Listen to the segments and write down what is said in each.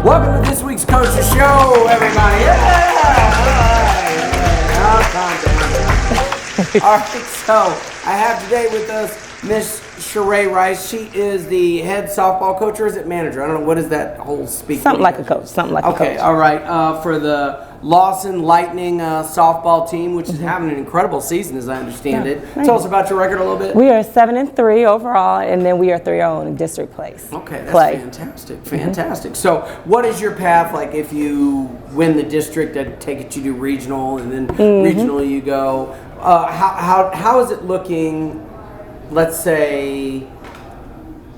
Welcome to this week's Coach's Show, everybody. Yeah! All right, so I have today with us Miss Sheree Rice. She is the head softball coach, or is it manager? I don't know. What is that whole speak? Something like a coach. Something like a coach. Okay, all right. For the Lawson Lightning softball team, which is having an incredible season, as I understand it. Tell us about your record a little bit. We are 7-3 overall, and then we are 3-0 in district place. Okay, that's fantastic. Fantastic. So, what is your path like if you win the district? I take it you do regional, and then regional you go. How is it looking? Let's say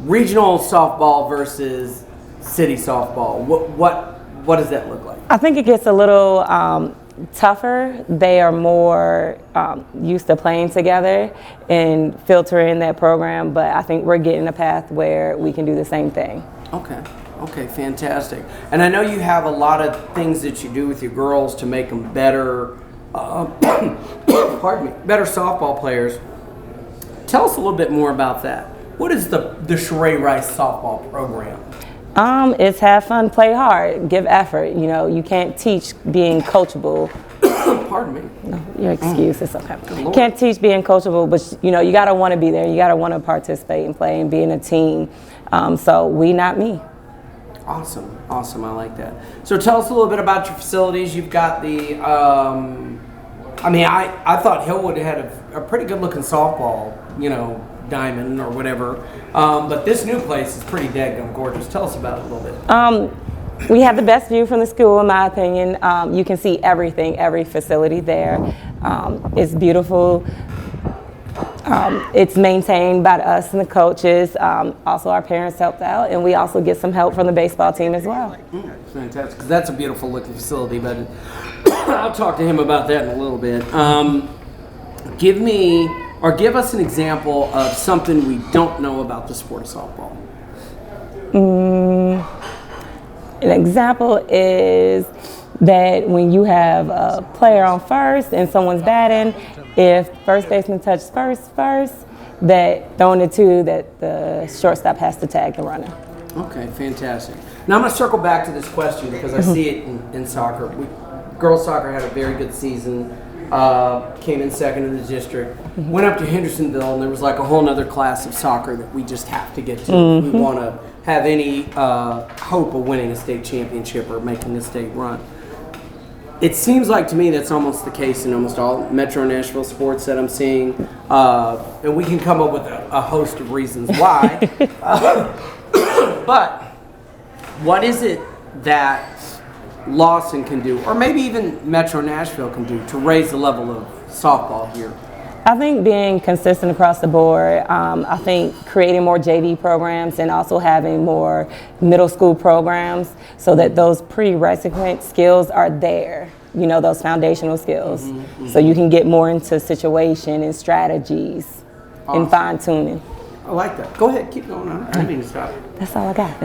regional softball versus city softball. What does that look like? I think it gets a little tougher. They are more used to playing together and filtering that program, but I think we're getting a path where we can do the same thing. Okay, fantastic. And I know you have a lot of things that you do with your girls to make them better, better softball players. Tell us a little bit more about that. What is the Sheree Rice softball program? It's have fun, play hard, give effort. You know, you can't teach being coachable. Pardon me. No, your excuse is okay. You can't teach being coachable, but you know, you gotta want to be there. You gotta want to participate and play and be in a team. So we, not me. Awesome. I like that. So tell us a little bit about your facilities. You've got the. I thought Hillwood had a pretty good looking softball, diamond or whatever. But this new place is pretty daggum gorgeous. Tell us about it a little bit. We have the best view from the school, in my opinion. You can see everything, every facility there. It's beautiful. It's maintained by us and the coaches. Also, our parents helped out, and we also get some help from the baseball team as well. Fantastic, because that's a beautiful looking facility, but I'll talk to him about that in a little bit. Give us an example of something we don't know about the sport of softball. An example is that when you have a player on first and someone's batting, if first baseman touches first, that throwing it to that the shortstop has to tag the runner. Okay, fantastic. Now I'm going to circle back to this question because I see it in soccer. Girls soccer had a very good season. Came in second in the district, went up to Hendersonville, and there was like a whole nother class of soccer that we just have to get to. We want to have any hope of winning a state championship or making a state run. It seems like to me that's almost the case in almost all Metro Nashville sports that I'm seeing, and we can come up with a host of reasons why. But what is it that Lawson can do, or maybe even Metro Nashville can do, to raise the level of softball here? I think being consistent across the board. I think creating more JV programs and also having more middle school programs so that those prerequisite skills are there, those foundational skills. So you can get more into situation and strategies and fine tuning. I like that. Go ahead, keep going on. I didn't mean to stop. That's all I got.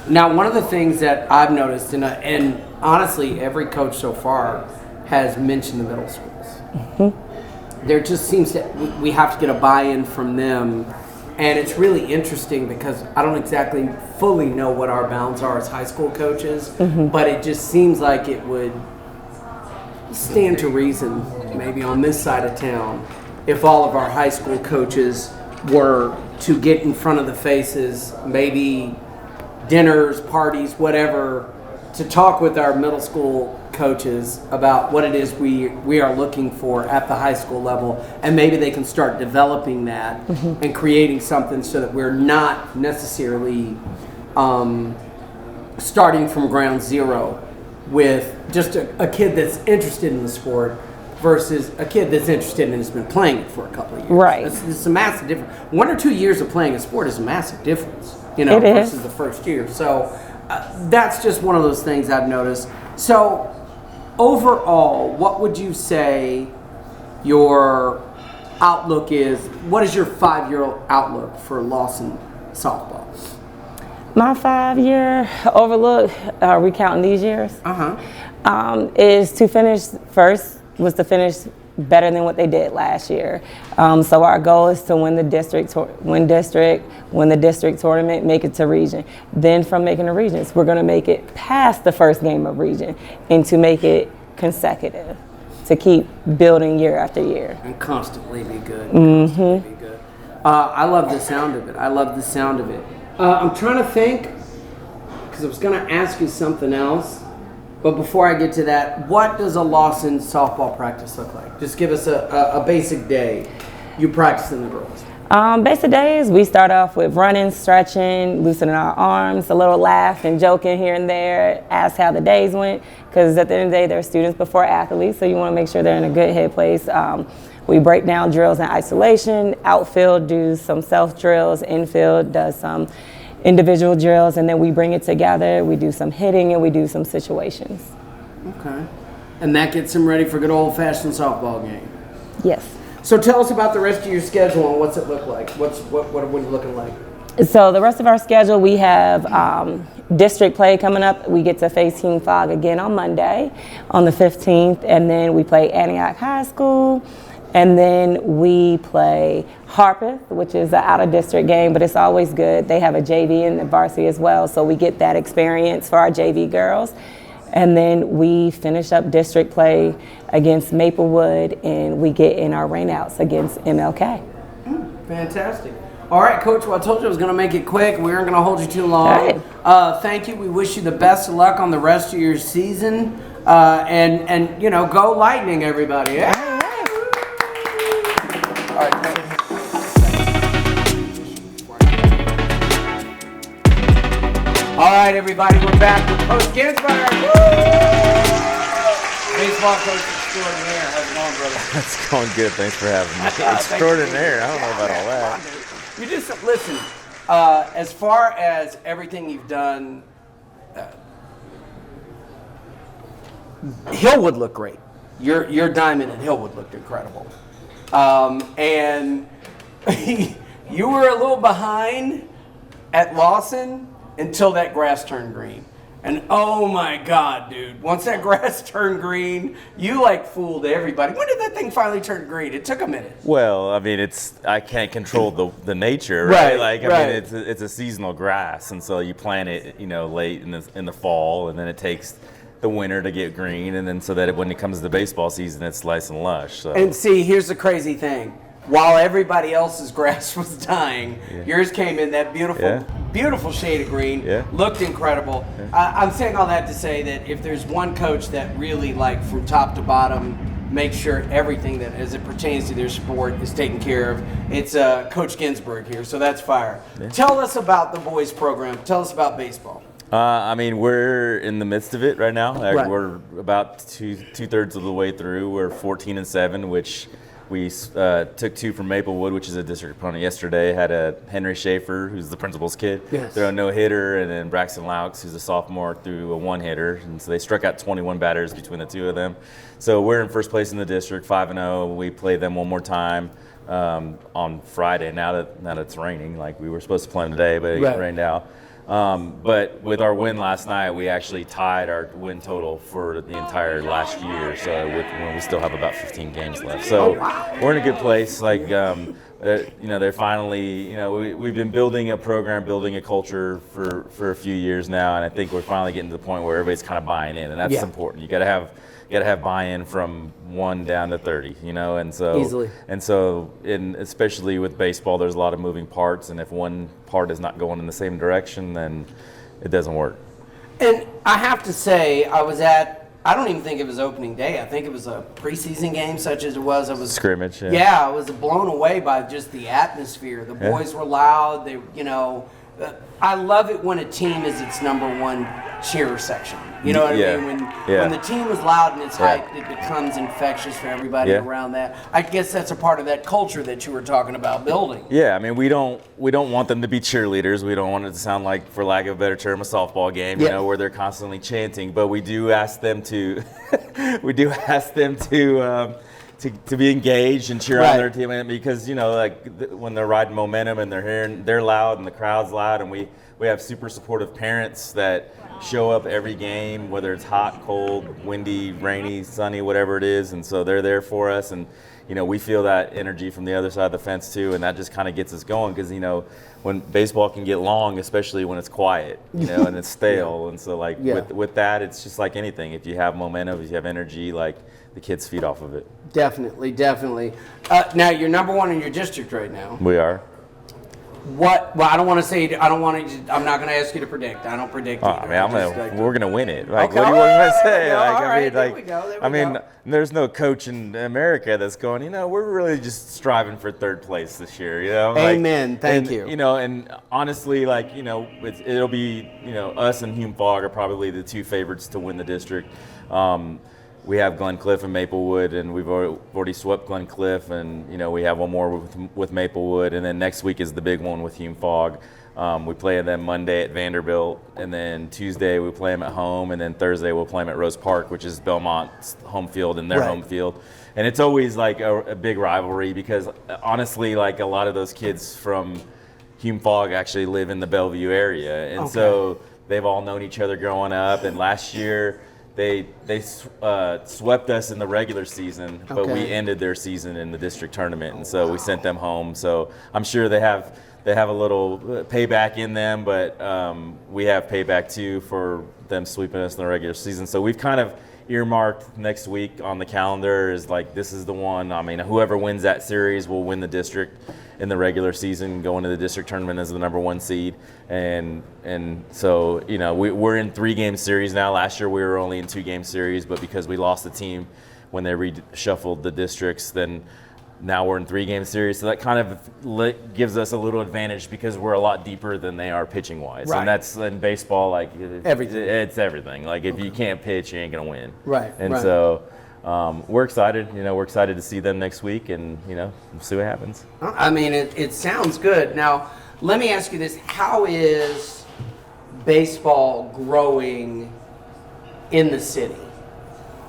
Now, one of the things that I've noticed, and honestly, every coach so far has mentioned the middle schools. There just seems to, we have to get a buy-in from them, and it's really interesting because I don't exactly fully know what our bounds are as high school coaches, but it just seems like it would stand to reason, maybe on this side of town, if all of our high school coaches were to get in front of the faces, maybe dinners, parties, whatever, to talk with our middle school coaches about what it is we are looking for at the high school level, and maybe they can start developing that and creating something so that we're not necessarily starting from ground zero with just a kid that's interested in the sport versus a kid that's interested and has been playing it for a couple of years. Right. It's a massive difference. 1 or 2 years of playing a sport is a massive difference, It versus is. the first year. So that's just one of those things I've noticed. So overall, what would you say your outlook is? What is your 5-year outlook for Lawson softball? My 5-year overlook, recounting these years, is to finish first, was to finish better than what they did last year. So our goal is to win the district tournament, make it to region. Then from making the regions, we're going to make it past the first game of region and to make it consecutive, to keep building year after year. And constantly be good. Constantly be good. I love the sound of it. I'm trying to think, because I was going to ask you something else. But before I get to that, what does a Lawson softball practice look like? Just give us a basic day you practice in the girls. Basic days, we start off with running, stretching, loosening our arms, a little laugh and joking here and there, ask how the days went, because at the end of the day, they're students before athletes, so you want to make sure they're in a good head place. We break down drills in isolation, outfield do some self drills, infield does some individual drills, and then we bring it together. We do some hitting and we do some situations. Okay. And that gets them ready for good old-fashioned softball game. Yes. So tell us about the rest of your schedule and what's it look like? What are we looking like? So the rest of our schedule, we have district play coming up. We get to face Team Fog again on Monday on the 15th, and then we play Antioch High School. And then we play Harpeth, which is an out-of-district game, but it's always good. They have a JV in the varsity as well, so we get that experience for our JV girls. And then we finish up district play against Maplewood, and we get in our rainouts against MLK. Fantastic. All right, Coach, well, I told you I was going to make it quick. We aren't going to hold you too long. All right. Thank you. We wish you the best of luck on the rest of your season. And you know, go Lightning, everybody. Yeah? All right, everybody, we're back with Coach Ginsberg. Baseball coach extraordinaire. How's it going, brother? It's going good. Thanks for having me. Extraordinaire. I don't know about all that. You just listen. As far as everything you've done, Hillwood looked great. Your diamond at Hillwood looked incredible, and you were a little behind at Lawson until that grass turned green. And oh my God, dude, once that grass turned green, you like fooled everybody. When did that thing finally turn green? It took a minute. Well, I mean, I can't control the nature, right? I Right. mean, it's a seasonal grass, and so you plant it, late in the fall, and then it takes the winter to get green, and then so that when it comes to the baseball season, it's nice and lush. So. And see, here's the crazy thing. While everybody else's grass was dying, yours came in that beautiful shade of green. Looked incredible. I'm saying all that to say that if there's one coach that really, like, from top to bottom, makes sure everything that as it pertains to their sport is taken care of, it's Coach Ginsberg here. So that's fire. Tell us about the boys program. Tell us about baseball. I mean, we're in the midst of it right now. We're about two-thirds of the way through. We're 14-7, which we took 2 from Maplewood, which is a district opponent yesterday. Had a Henry Schaefer, who's the principal's kid, throw a no-hitter, and then Braxton Laux, who's a sophomore, threw a 1-hitter. And so they struck out 21 batters between the two of them. So we're in first place in the district, 5-0. We play them one more time on Friday. Now that it's raining, like we were supposed to play them today, but it rained out. But with our win last night, we actually tied our win total for the entire last year. So when we still have about 15 games left, so we're in a good place. Like they're finally, we've been building a program, building a culture for a few years now, and I think we're finally getting to the point where everybody's kind of buying in, and that's important. You got to have buy-in from 1 down to 30, and so easily. And so, especially with baseball, there's a lot of moving parts, and if one part is not going in the same direction, then it doesn't work. And I have to say, I don't even think it was opening day. I think it was a preseason game, such as it was. I was scrimmage. Yeah, I was blown away by just the atmosphere. The boys were loud. They, I love it when a team is its number one cheer section. You know what I mean? When the team is loud and it's hyped, it becomes infectious for everybody around that. I guess that's a part of that culture that you were talking about building. Yeah, I mean, we don't want them to be cheerleaders. We don't want it to sound like, for lack of a better term, a softball game, where they're constantly chanting. But we do ask them to to be engaged and cheer on their team, because when they're riding momentum and they're loud and the crowd's loud, and we We have super supportive parents that show up every game, whether it's hot, cold, windy, rainy, sunny, whatever it is, and so they're there for us. And we feel that energy from the other side of the fence too, and that just kind of gets us going because when baseball can get long, especially when it's quiet, and it's stale, and so with that, it's just like anything. If you have momentum, if you have energy, like the kids feed off of it. Definitely. Now you're number one in your district right now. We are. Well, I don't want to say. I'm not going to ask you to predict. I don't predict. We're going to win it. Like, okay. What do you want to say? There we go. There's no coach in America that's going, we're really just striving for third place this year. Amen. Thank you. And honestly, it'll be, us and Hume Fogg are probably the two favorites to win the district. We have Glencliff and Maplewood, and we've already swept Glencliff, and we have one more with Maplewood, and then next week is the big one with Hume Fogg. We play them Monday at Vanderbilt, and then Tuesday we play them at home, and then Thursday we'll play them at Rose Park, which is Belmont's home field and their home field. And it's always like a big rivalry because honestly, like a lot of those kids from Hume Fogg actually live in the Bellevue area, and so they've all known each other growing up. And last year, They swept us in the regular season, but we ended their season in the district tournament, and so we sent them home. So I'm sure they have a little payback in them, but we have payback too for them sweeping us in the regular season. So we've kind of earmarked next week on the calendar is like this is the one. I mean, whoever wins that series will win the district in the regular season, go into the district tournament as the number one seed. And so, we're in 3-game series now. Last year we were only in 2-game series, but because we lost the team when they reshuffled the districts, then now we're in 3-game series. So that kind of gives us a little advantage because we're a lot deeper than they are pitching wise. Right. And that's in baseball, like everything. It's everything. Like if you can't pitch, you ain't going to win. Right. And so we're excited. We're excited to see them next week, and we'll see what happens. I mean, it sounds good. Now, let me ask you this: how is baseball growing in the city?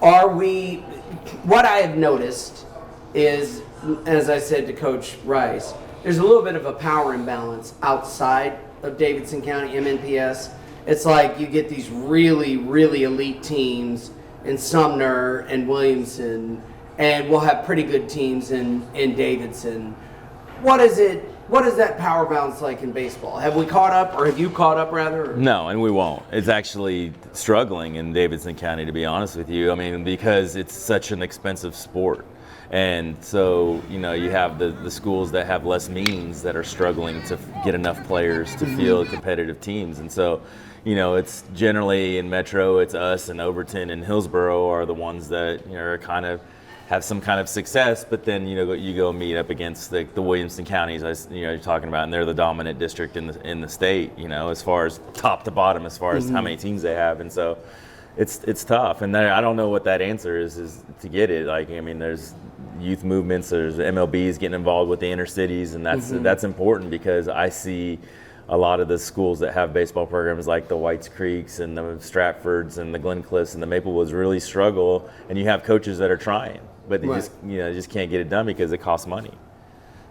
What I have noticed is, as I said to Coach Rice, there's a little bit of a power imbalance outside of Davidson County MNPS. It's like you get these really, really elite teams in Sumner and Williamson, and we'll have pretty good teams in Davidson. What is that power balance like in baseball? Have we caught up, or have you caught up rather? Or? No, and we won't. It's actually struggling in Davidson County, to be honest with you. I mean, because it's such an expensive sport. And so, you have the schools that have less means that are struggling to get enough players to field competitive teams. And so, it's generally in Metro, it's us and Overton and Hillsborough are the ones that, are kind of have some kind of success, but then, you go meet up against the Williamson counties, as you're talking about, and they're the dominant district in the state, as far as top to bottom, as far as how many teams they have. And so it's tough. And I don't know what that answer is to get it. Like, I mean, there's youth movements, there's MLBs getting involved with the inner cities, and that's important because I see a lot of the schools that have baseball programs like the Whites Creeks and the Stratfords and the Glencliffs and the Maplewoods really struggle, and you have coaches that are trying, but they just can't get it done because it costs money.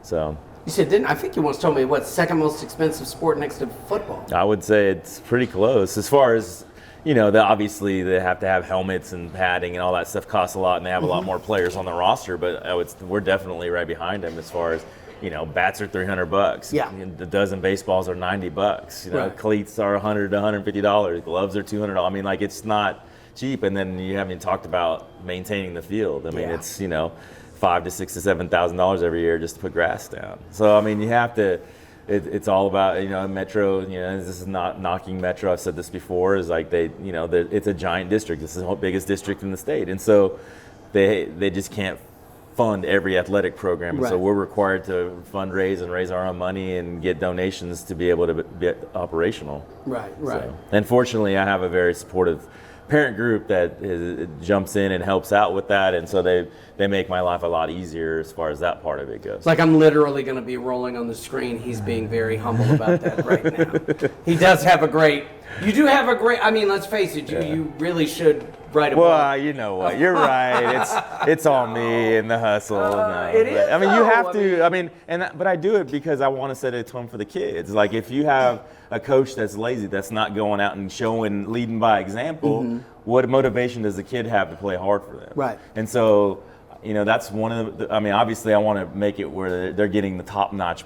So you said, I think you once told me, second most expensive sport next to football? I would say it's pretty close as far as, obviously they have to have helmets and padding and all that stuff costs a lot, and they have a lot more players on the roster, but we're definitely right behind them as far as, bats are $300. Yeah. The dozen baseballs are $90. Cleats are $100 to $150. Gloves are $200. I mean, it's not cheap. And then you haven't even talked about maintaining the field. I mean, it's $5,000 to $6,000 to $7,000 every year just to put grass down. So I mean, you have to. It's all about Metro. This is not knocking Metro. I've said this before. Is like it's a giant district. This is the biggest district in the state, and so they just can't fund every athletic program. Right. So we're required to fundraise and raise our own money and get donations to be able to be operational. Right. So, and fortunately, I have a very supportive parent group that jumps in and helps out with that, and so they make my life a lot easier as far as that part of it goes. It's like I'm literally going to be rolling on the screen. He's being very humble about that right now. He does have a great. You do have a great. I mean, let's face it. You really should right above. Well, you know what? You're right. It's on me and the hustle. No. It is, I mean, you though. have to. But I do it because I want to set a tone for the kids. Like, if you have a coach that's lazy, that's not going out and showing, leading by example, what motivation does the kid have to play hard for them? Right. And so, that's one of the. Obviously, I want to make it where they're getting the top-notch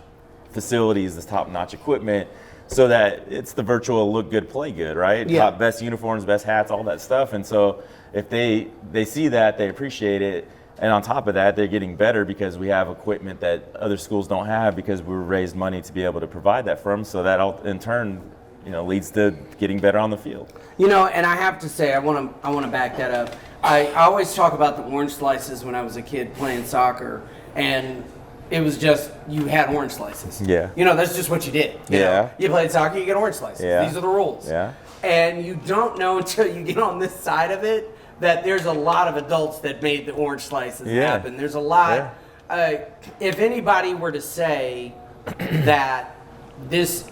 facilities, the top-notch equipment, so that it's the virtual look good, play good, right? Yeah. Best uniforms, best hats, all that stuff. And so if they see that, they appreciate it. And on top of that, they're getting better because we have equipment that other schools don't have because we raised money to be able to provide that for them. So that in turn, leads to getting better on the field. And I have to say, I want to back that up. I always talk about the orange slices when I was a kid playing soccer, and it was just, you had orange slices. Yeah. That's just what you did. You played soccer, you get orange slices. Yeah. These are the rules. Yeah. And you don't know until you get on this side of it that there's a lot of adults that made the orange slices happen. There's a lot. Yeah. If anybody were to say that this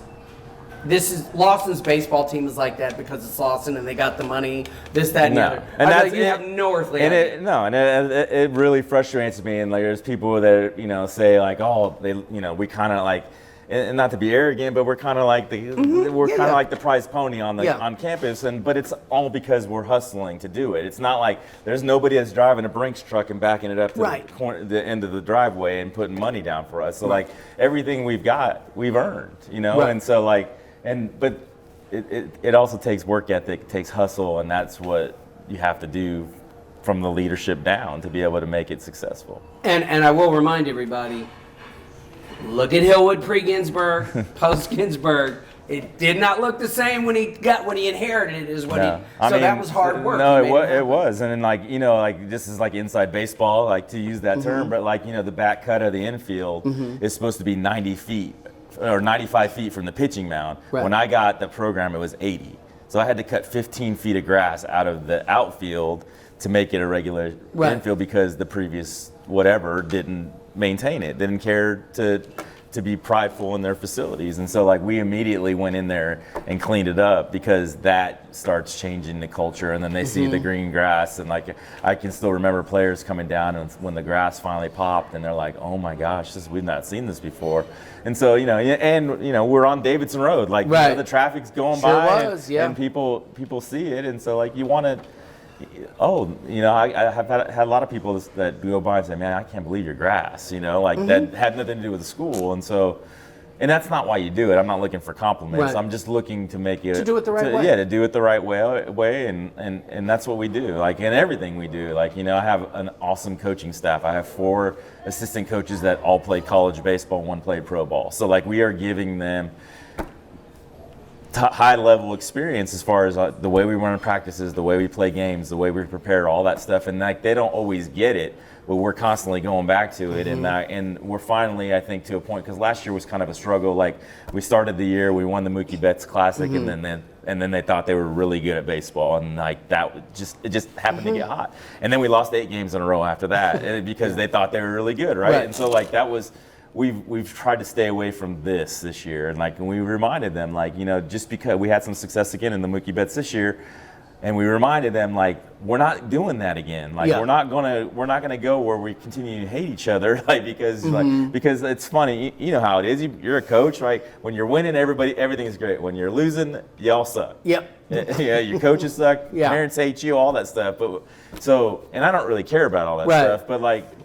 is Lawson's baseball team is like that because it's Lawson and they got the money, this, that, and the other. And you have no earthly idea. It really frustrates me. And there's people that say like, oh, we kind of like, and not to be arrogant, but we're kind of like like the prize pony on campus. But it's all because we're hustling to do it. It's not like there's nobody that's driving a Brinks truck and backing it up to the end of the driveway and putting money down for us. So like everything we've got, we've earned. And so like. But it also takes work ethic, it takes hustle, and that's what you have to do from the leadership down to be able to make it successful. And I will remind everybody, look at Hillwood pre-Ginsburg, post-Ginsburg. It did not look the same when he inherited it as when that was hard work. No, it was. And then this is like inside baseball, like to use that term, but the back cut of the infield is supposed to be 90 feet. Or 95 feet from the pitching mound. Right. When I got the program, it was 80. So I had to cut 15 feet of grass out of the outfield to make it a regular infield because the previous whatever didn't maintain it, didn't care to be prideful in their facilities. And so we immediately went in there and cleaned it up because that starts changing the culture. And then they see the green grass, and I can still remember players coming down and when the grass finally popped and they're like, oh my gosh, we've not seen this before. And so, we're on Davidson Road, the traffic's going by and people see it. And so you want to, I have had a lot of people that go by and say, man, I can't believe your grass, that had nothing to do with the school. And so, and that's not why you do it. I'm not looking for compliments. I'm just looking to make it. To do it the right way. Yeah, to do it the right way. And that's what we do, in everything we do. I have an awesome coaching staff. I have 4 assistant coaches that all play college baseball, 1 played pro ball. So we are giving them high-level experience as far as the way we run practices, the way we play games, the way we prepare, all that stuff. And they don't always get it, but we're constantly going back to it. And we're finally, I think, to a point, because last year was kind of a struggle. We started the year, we won the Mookie Betts Classic, and then they thought they were really good at baseball, and it just happened to get hot. And then we lost 8 games in a row after that because they thought they were really good, right? And so that was. We've tried to stay away from this year, and we reminded them just because we had some success again in the Mookie Betts this year, and we reminded them we're not doing that again. We're not gonna go where we continue to hate each other because because it's funny, you know how it is. You're a coach, right? When you're winning, everything is great. When you're losing, y'all suck. Yep. Yeah, your coaches suck. Parents hate you, all that stuff. But and I don't really care about all that stuff. But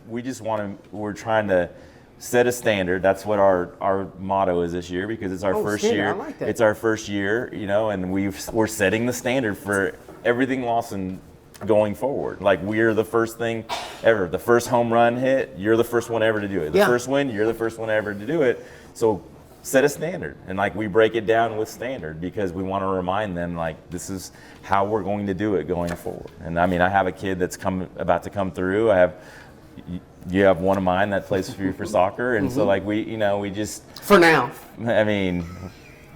we're trying to set a standard. That's what our motto is this year because it's our first year. I like that. It's our first year, and we're setting the standard for everything Lawson going forward. We're the first thing ever. The first home run hit, you're the first one ever to do it. The first win, you're the first one ever to do it. So set a standard, and we break it down with standard because we want to remind them this is how we're going to do it going forward. And I have a kid that's about to come through. You have one of mine that plays for you for soccer, and so we just for now.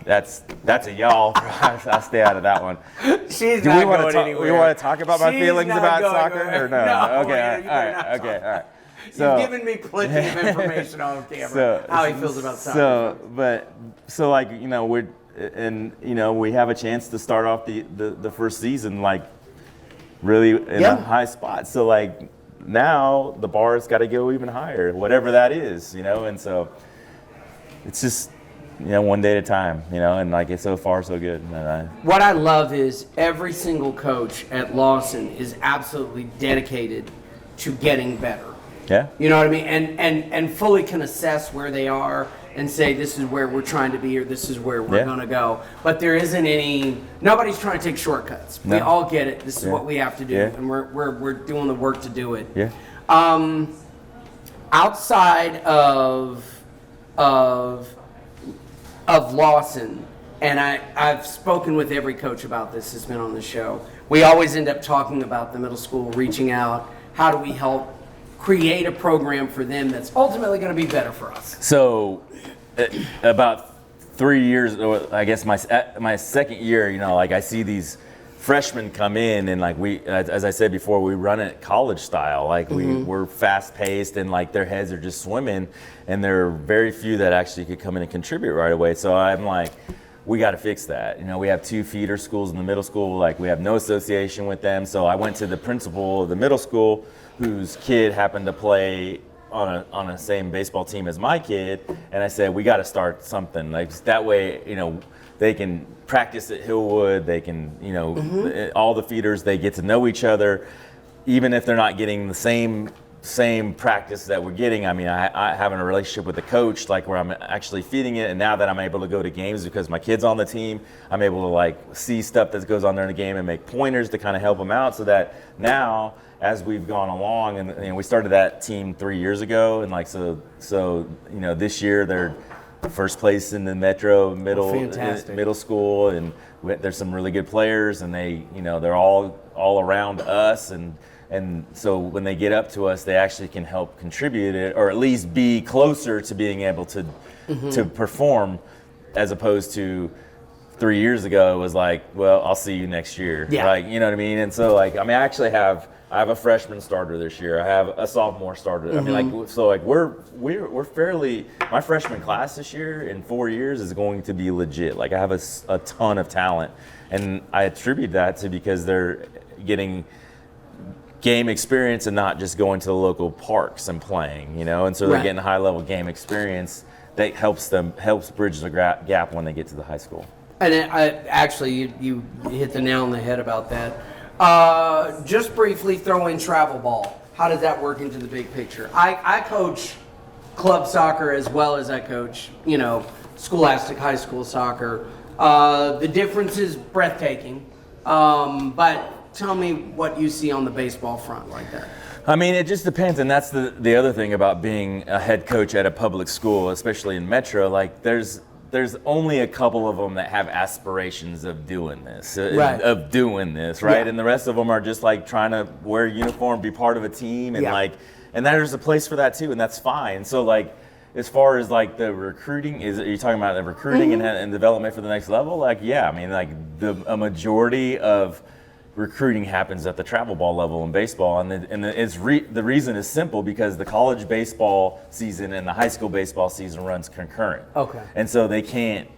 That's a y'all. I'll stay out of that one. She's not going anywhere. We want to talk about my feelings about soccer, or no? Okay, all right. So, you've given me plenty of information on camera. How he feels about soccer. We have a chance to start off the first season really in a high spot. So like now the bar's got to go even higher, whatever that is, and so it's just, one day at a time, and like it's so far so good. What I love is every single coach at Lawson is absolutely dedicated to getting better. Yeah. You know what I mean? And fully can assess where they are and say this is where we're trying to be or this is where we're going to go. But there isn't nobody's trying to take shortcuts. No. We all get it. This is what we have to do, and we're doing the work to do it. Yeah. Outside of Lawson, and I've spoken with every coach about this that's been on the show. We always end up talking about the middle school, reaching out. How do we help create a program for them that's ultimately going to be better for us? So, about 3 years, or I guess my second year, like I see these freshmen come in, and like we, as I said before, we run it college style. Like we're fast paced, and like their heads are just swimming, and there are very few that actually could come in and contribute right away. So I'm like, we got to fix that. We have 2 feeder schools in the middle school. Like we have no association with them. So I went to the principal of the middle school, whose kid happened to play on a same baseball team as my kid, and I said, we got to start something. Like that way, they can practice at Hillwood. They can, all the feeders, they get to know each other, even if they're not getting the same practice that we're getting. I mean, I having a relationship with the coach, like where I'm actually feeding it, and now that I'm able to go to games because my kid's on the team, I'm able to like see stuff that goes on there in the game and make pointers to kind of help them out, so that now as we've gone along, and we started that team 3 years ago, and like so this year they're first place in the Metro middle school, and there's some really good players, and they're all around us, and so when they get up to us, they actually can help contribute it, or at least be closer to being able to perform, as opposed to 3 years ago it was like, well, I'll see you next year. Yeah. Like, you know what I mean? And so like, I mean, I have a freshman starter this year. I have a sophomore starter. I mean, like, so like we're fairly, my freshman class this year in 4 years is going to be legit. Like I have a ton of talent, and I attribute that to because they're getting game experience and not just going to the local parks and playing, and so they're getting high level game experience that helps bridge the gap when they get to the high school. And you hit the nail on the head about that. Just briefly throw in travel ball. How does that work into the big picture? I coach club soccer as well as I coach, scholastic high school soccer. The difference is breathtaking. But tell me what you see on the baseball front like that. I mean, it just depends, and that's the other thing about being a head coach at a public school, especially in Metro. Like there's only a couple of them that have aspirations of doing this, right? Yeah. And the rest of them are just like trying to wear a uniform, be part of a team, and and there's a place for that too, and that's fine. So like, as far as like the recruiting, are you talking about the recruiting and development for the next level? Like, yeah, I mean, like a majority of recruiting happens at the travel ball level in baseball, and the reason is simple, because the college baseball season and the high school baseball season runs concurrent. Okay. And so they can't,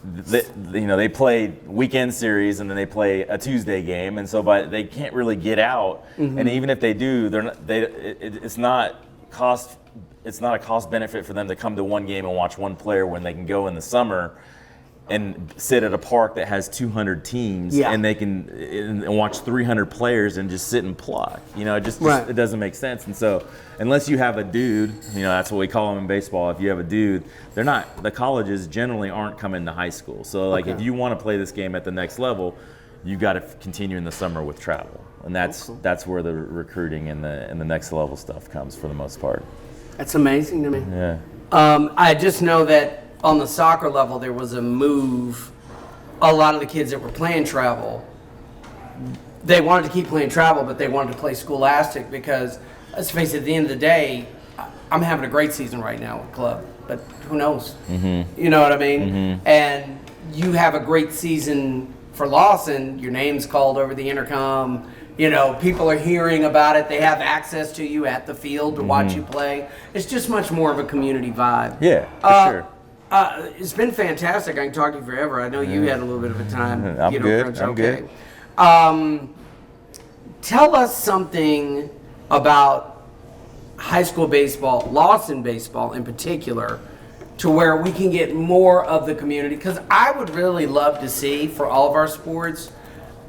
they play weekend series and then they play a Tuesday game, and so they can't really get out. And even if they do, it's not a cost benefit for them to come to one game and watch one player when they can go in the summer and sit at a park that has 200 teams, and they can and watch 300 players and just sit and pluck. It doesn't make sense. And so, unless you have a dude, that's what we call them in baseball. If you have a dude, the colleges generally aren't coming to high school. So, like, if you want to play this game at the next level, you got to continue in the summer with travel, and that's where the recruiting and the next level stuff comes for the most part. That's amazing to me. Yeah. I just know that on the soccer level, there was a move. A lot of the kids that were playing travel, they wanted to keep playing travel, but they wanted to play scholastic because, let's face it, at the end of the day, I'm having a great season right now with club, but who knows? You know what I mean? And you have a great season for Lawson. Your name's called over the intercom. People are hearing about it. They have access to you at the field to watch you play. It's just much more of a community vibe. Yeah, for sure. It's been fantastic. I can talk to you forever. I know you had a little bit of a time. I'm good. Crunch. I'm good. tell us something about high school baseball, Lawson baseball in particular, to where we can get more of the community. Because I would really love to see, for all of our sports,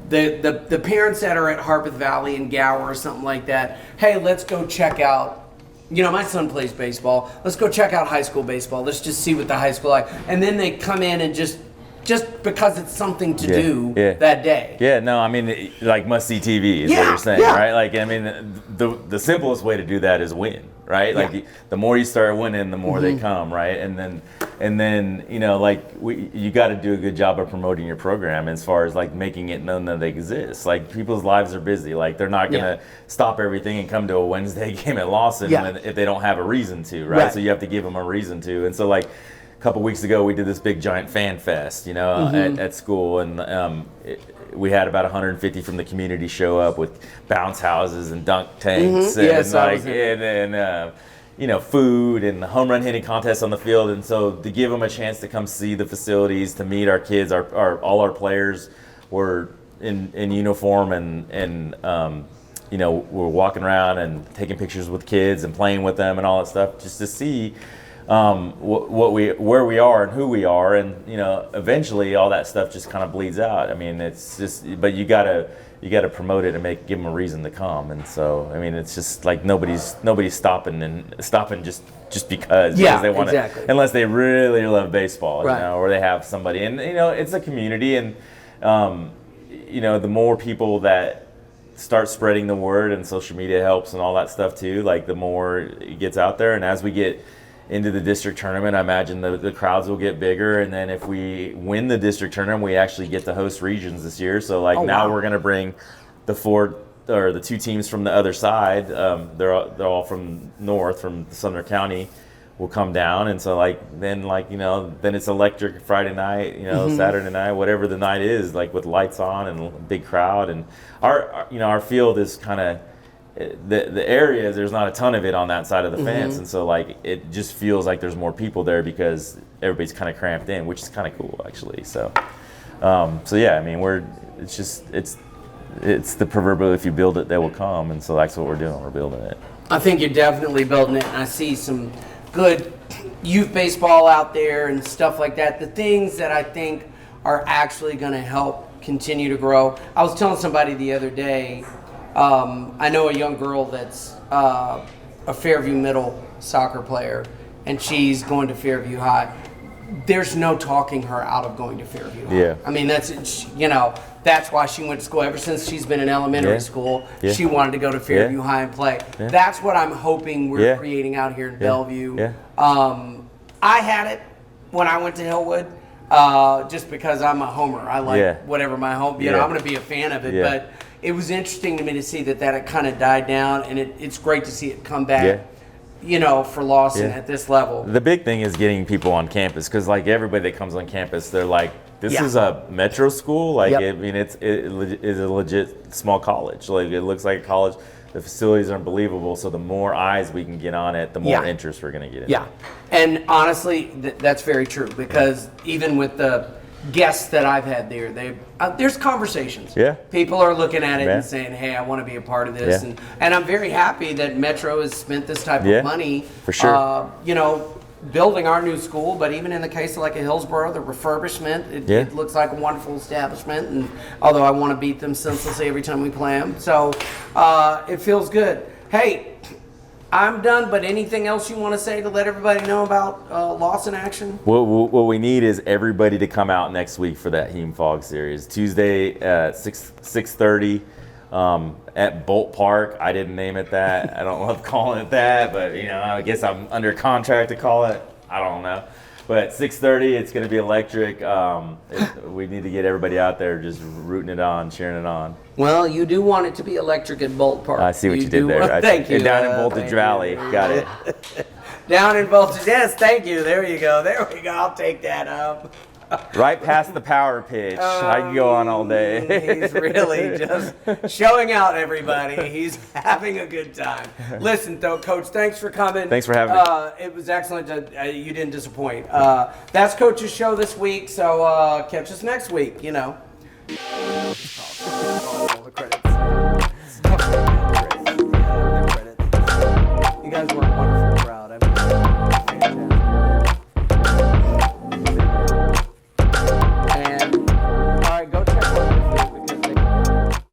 the parents that are at Harpeth Valley and Gower or something like that, hey, let's go check out, my son plays baseball, let's go check out high school baseball, let's just see what the high school like, and then they come in and just because it's something to do that day. Yeah, no, I mean, like must-see TV is what you're saying, right? Like, I mean, the simplest way to do that is win, right? Like, the more you start winning, the more they come, right? And then you got to do a good job of promoting your program as far as like making it known that they exist. Like, people's lives are busy. Like, they're not gonna stop everything and come to a Wednesday game at Lawson if they don't have a reason to, right? So you have to give them a reason to. And so like, a couple weeks ago, we did this big giant fan fest, at school, and we had about 150 from the community show up with bounce houses and dunk tanks, and food and home run hitting contests on the field. And so to give them a chance to come see the facilities, to meet our kids, all our players were in uniform, and we're walking around and taking pictures with kids and playing with them and all that stuff, just to see where we are and who we are, and eventually all that stuff just kind of bleeds out. I mean, it's just, but you gotta promote it and give them a reason to come. And so, I mean, it's just like nobody's stopping just because they want to, unless they really love baseball, or they have somebody, and it's a community, and the more people that start spreading the word, and social media helps and all that stuff too, like the more it gets out there. And as we get into the district tournament, I imagine the crowds will get bigger, and then if we win the district tournament, we actually get to host regions this year. So now we're going to bring the two teams from the other side. They're all from north, from Sumner County, will come down, and so then it's electric Friday night, Saturday night, whatever the night is, like with lights on and a big crowd. And our field is kind of, the area, there's not a ton of it on that side of the fence, and so it just feels like there's more people there because everybody's kind of cramped in, which is kind of cool actually. So yeah, I mean, it's the proverbial, if you build it, they will come, and so that's what we're doing. We're building it. I think you're definitely building it, and I see some good youth baseball out there and stuff like that. The things that I think are actually going to help continue to grow. I was telling somebody the other day, I know a young girl that's a Fairview Middle soccer player, and she's going to Fairview High. There's no talking her out of going to Fairview High. Yeah. I mean, that's why she went to school. Ever since she's been in elementary school, she wanted to go to Fairview High and play. Yeah. That's what I'm hoping we're creating out here in Bellevue. Yeah. I had it when I went to Hillwood, just because I'm a homer. I like whatever my home, I'm going to be a fan of it. But it was interesting to me to see that it kind of died down, and it's great to see it come back. For Lawson at this level. The big thing is getting people on campus, because everybody that comes on campus, they're like, this is a metro school. I mean, it is a legit small college. It looks like a college. The facilities are unbelievable. So the more eyes we can get on it, the more interest we're going to get in. Yeah, and honestly, that's very true, because even with the guests that I've had there, there's conversations. Yeah. People are looking at it and saying, hey, I want to be a part of this. And I'm very happy that Metro has spent this type of money. For sure. Building our new school, but even in the case of a Hillsborough, the refurbishment, it looks like a wonderful establishment. And although I want to beat them senselessly every time we play them. So it feels good. Hey, I'm done, but anything else you want to say to let everybody know about Lawson action? What we need is everybody to come out next week for that Heme Fog series. Tuesday at 6:30 at Bolt Park. I didn't name it that. I don't love calling it that, but I guess I'm under contract to call it. I don't know. But 6:30, it's going to be electric. We need to get everybody out there just rooting it on, cheering it on. Well, you do want it to be electric at Bolt Park. I see what you did there. Thank you. Down in Voltage Valley. Got it. Down in Voltage. Yes, thank you. There you go. There we go. I'll take that up. Right past the power pitch. I can go on all day. He's really just showing out, everybody. He's having a good time. Listen, though, Coach, thanks for coming. Thanks for having me. It was excellent. You didn't disappoint. That's Coach's show this week, so catch us next week,